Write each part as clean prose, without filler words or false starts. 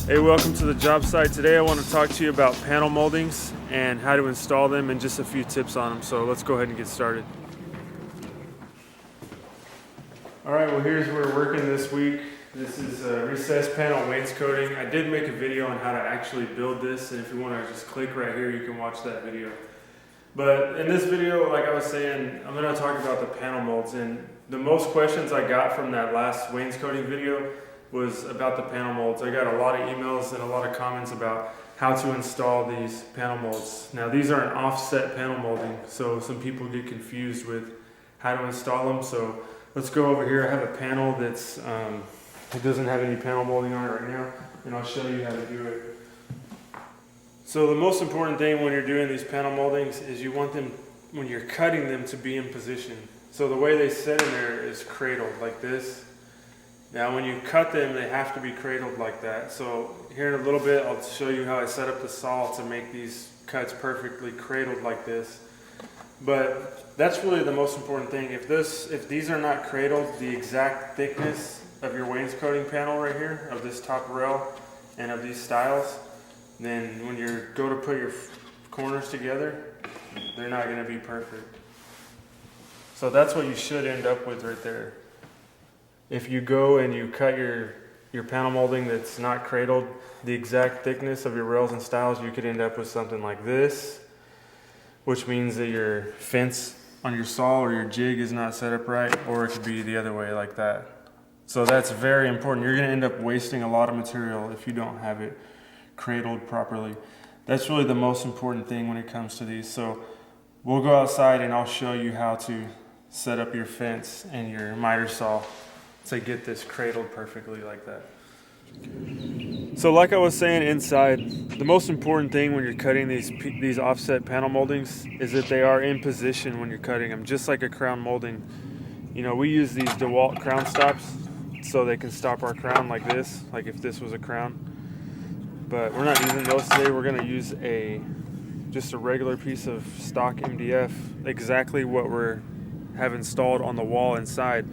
Hey, welcome to the job site. Today I want to talk to you about panel moldings and how to install them and just a few tips on them. So let's go ahead and get started. Alright, well here's where we're working this week. This is a recessed panel wainscoting. I did make a video on how to actually build this, and if you want to just click right here you can watch that video. But in this video, like I was saying, I'm going to talk about the panel molds, and the most questions I got from that last wainscoting video was about the panel molds. I got a lot of emails and a lot of comments about how to install these panel molds. Now these are an offset panel molding, so some people get confused with how to install them. So let's go over here. I have a panel that's it doesn't have any panel molding on it right now, and I'll show you how to do it. So the most important thing when you're doing these panel moldings is you want them, when you're cutting them, to be in position. So the way they sit in there is cradled like this. Now when you cut them, they have to be cradled like that. So here in a little bit I'll show you how I set up the saw to make these cuts perfectly cradled like this. But that's really the most important thing. If these are not cradled, the exact thickness of your wainscoting panel right here, of this top rail and of these stiles, then when you go to put your corners together, they're not going to be perfect. So that's what you should end up with right there. If you go and you cut your panel molding that's not cradled, the exact thickness of your rails and stiles, you could end up with something like this, which means that your fence on your saw or your jig is not set up right, or it could be the other way like that. So that's very important. You're going to end up wasting a lot of material if you don't have it cradled properly. That's really the most important thing when it comes to these. So we'll go outside and I'll show you how to set up your fence and your miter saw to get this cradled perfectly like that. So like I was saying, inside, the most important thing when you're cutting these offset panel moldings is that they are in position when you're cutting them, just like a crown molding. You know, we use these DeWalt crown stops so they can stop our crown like this, like if this was a crown. But we're not using those today. We're going to use just a regular piece of stock MDF, exactly what we have installed on the wall inside,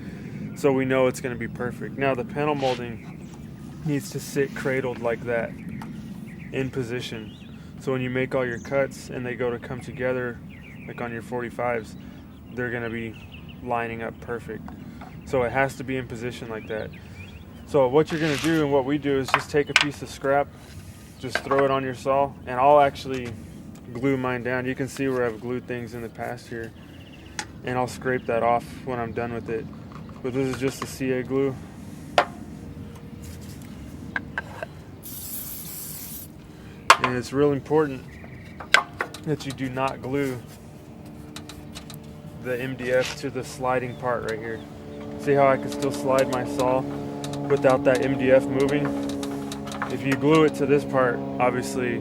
so we know it's going to be perfect. Now the panel molding needs to sit cradled like that, in position. So when you make all your cuts and they go to come together, like on your 45s, they're going to be lining up perfect. So it has to be in position like that. So what you're going to do, and what we do, is just take a piece of scrap, just throw it on your saw, and I'll actually glue mine down. You can see where I've glued things in the past here, and I'll scrape that off when I'm done with it. But this is just the CA glue. And it's real important that you do not glue the MDF to the sliding part right here. See how I can still slide my saw without that MDF moving? If you glue it to this part, obviously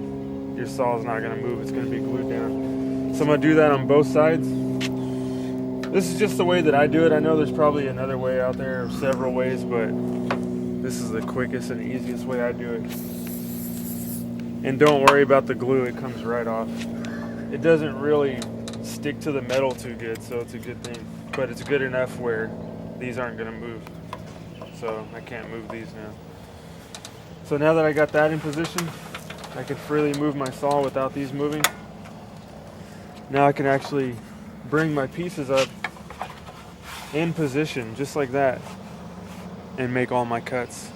your saw is not going to move. It's going to be glued down. So I'm going to do that on both sides. This is just the way that I do it. I know there's probably another way out there, or several ways, but this is the quickest and easiest way I do it. And don't worry about the glue, it comes right off. It doesn't really stick to the metal too good, so it's a good thing. But it's good enough where these aren't going to move. So I can't move these now. So now that I got that in position, I can freely move my saw without these moving. Now I can actually bring my pieces up in position, just like that, and make all my cuts.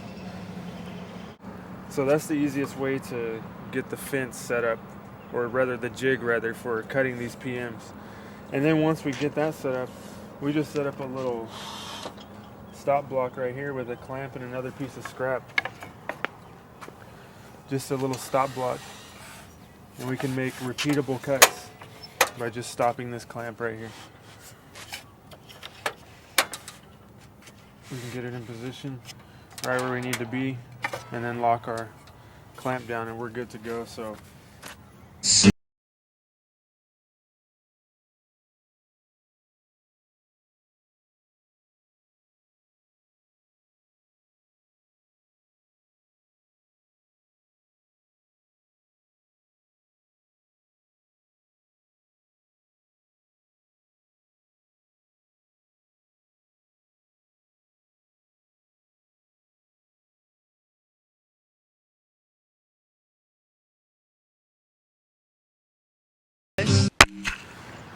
So that's the easiest way to get the fence set up, or rather the jig rather, for cutting these PMs. And then once we get that set up, we just set up a little stop block right here with a clamp and another piece of scrap. Just a little stop block. And we can make repeatable cuts by just stopping this clamp right here. We can get it in position right where we need to be, and then lock our clamp down, and we're good to go. So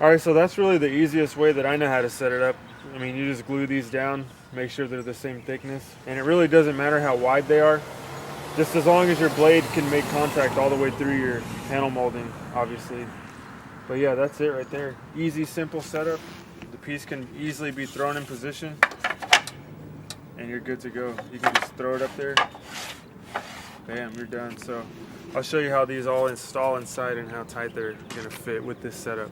All right, so that's really the easiest way that I know how to set it up. I mean, you just glue these down, make sure they're the same thickness, and it really doesn't matter how wide they are, just as long as your blade can make contact all the way through your panel molding, obviously. But yeah, that's it right there. Easy, simple setup. The piece can easily be thrown in position, and you're good to go. You can just throw it up there. Bam, you're done. So I'll show you how these all install inside and how tight they're gonna fit with this setup.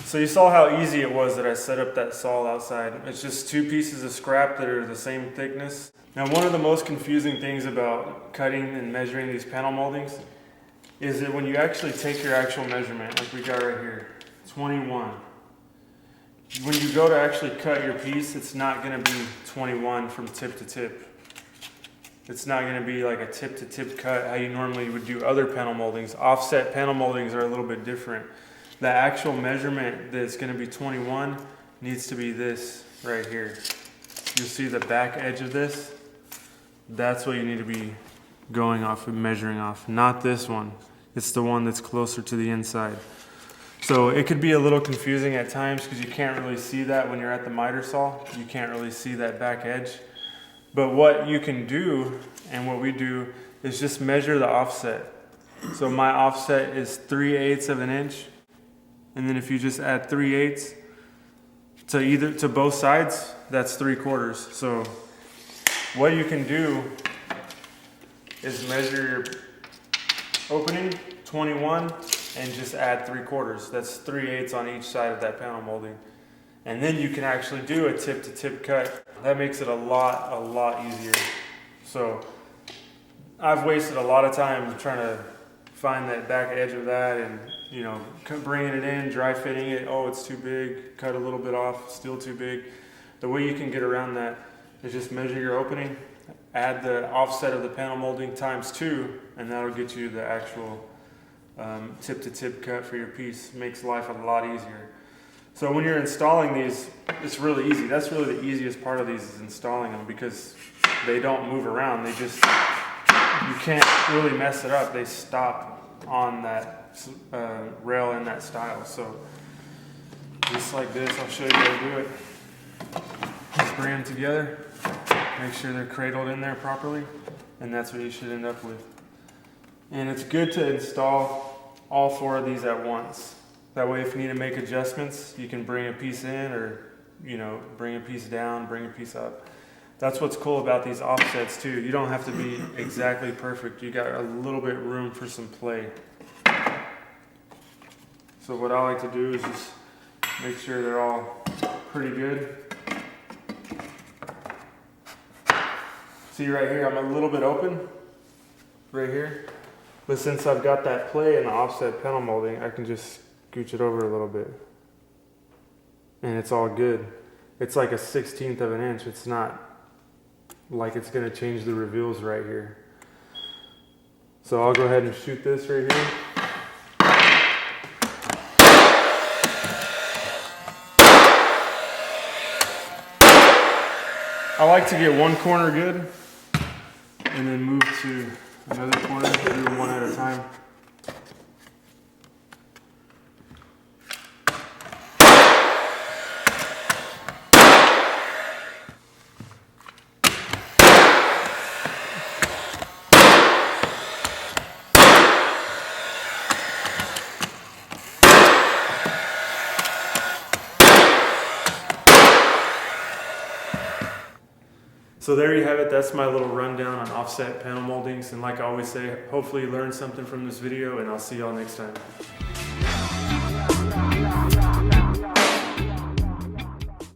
So you saw how easy it was that I set up that saw outside. It's just two pieces of scrap that are the same thickness. Now, one of the most confusing things about cutting and measuring these panel moldings is that when you actually take your actual measurement, like we got right here, 21. When you go to actually cut your piece, it's not gonna be 21 from tip to tip. It's not gonna be like a tip to tip cut how you normally would do other panel moldings. Offset panel moldings are a little bit different. The actual measurement that's going to be 21 needs to be this right here. You'll see the back edge of this. That's what you need to be going off and measuring off, not this one. It's the one that's closer to the inside. So it could be a little confusing at times because you can't really see that when you're at the miter saw. You can't really see that back edge. But what you can do, and what we do, is just measure the offset. So my offset is 3/8 of an inch. And then if you just add 3/8 to both sides, that's 3/4. So what you can do is measure your opening 21 and just add 3/4. That's 3/8 on each side of that panel molding. And then you can actually do a tip to tip cut. That makes it a lot easier. So I've wasted a lot of time trying to find that back edge of that, and you know, bringing it in, dry fitting it. Oh, it's too big. Cut a little bit off. Still too big. The way you can get around that is just measure your opening, add the offset of the panel molding times 2, and that'll get you the actual tip to tip cut for your piece. Makes life a lot easier. So when you're installing these, it's really easy. That's really the easiest part of these, is installing them, because they don't move around. They just, you can't really mess it up. They stop on that rail in that style. So just like this, I'll show you how to do it. Just bring them together, make sure they're cradled in there properly, and that's what you should end up with. And it's good to install all 4 of these at once. That way, if you need to make adjustments, you can bring a piece in, or you know, bring a piece down, bring a piece up. That's what's cool about these offsets too. You don't have to be exactly perfect. You got a little bit room for some play. So what I like to do is just make sure they're all pretty good. See right here, I'm a little bit open right here. But since I've got that play in the offset panel molding, I can just scooch it over a little bit. And it's all good. It's like a 1/16 of an inch. It's not like it's gonna change the reveals right here. So I'll go ahead and shoot this right here. I like to get one corner good and then move to another corner, do them one at a time. So there you have it. That's my little rundown on offset panel moldings. And like I always say, hopefully you learned something from this video, and I'll see y'all next time.